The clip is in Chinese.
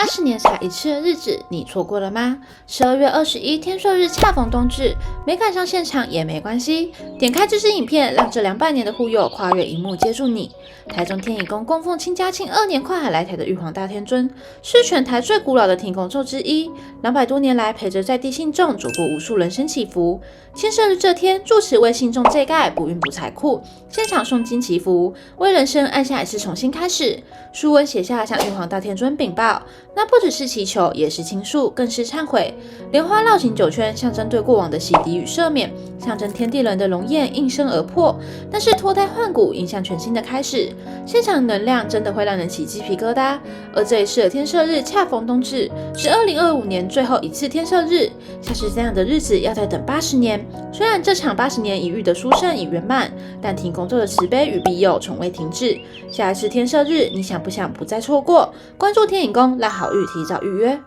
80年才一次的日子，你错过了吗？12月21天赦日恰逢冬至，没赶上现场也没关系，点开这支影片，让这200年的护佑跨越荧幕接住你。台中天乙宫供奉清嘉庆2年跨海来台的玉皇大天尊，是全台最古老的天宫咒之一，200多年来陪着在地信众走过无数人生起伏。天赦日这天，住持为信众祭盖补运补财库，现场诵经祈福，为人生按下一次重新开始。书文写下向玉皇大天尊禀报，那不只是祈求，也是倾诉，更是忏悔。莲花绕行9圈，象征对过往的洗涤与赦免，象征天地人的龙焰应声而破，那是脱胎换骨，迎向全新的开始。现场能量真的会让人起鸡皮疙瘩。而这一次的天赦日恰逢冬至，是2025年最后一次天赦日，像是这样的日子要再等80年。虽然这场80年一遇的殊胜已圆满，但天公咒的慈悲与庇佑从未停止。下一次天赦日，你想不想不再错过？关注天乙宫，让好运提早预约。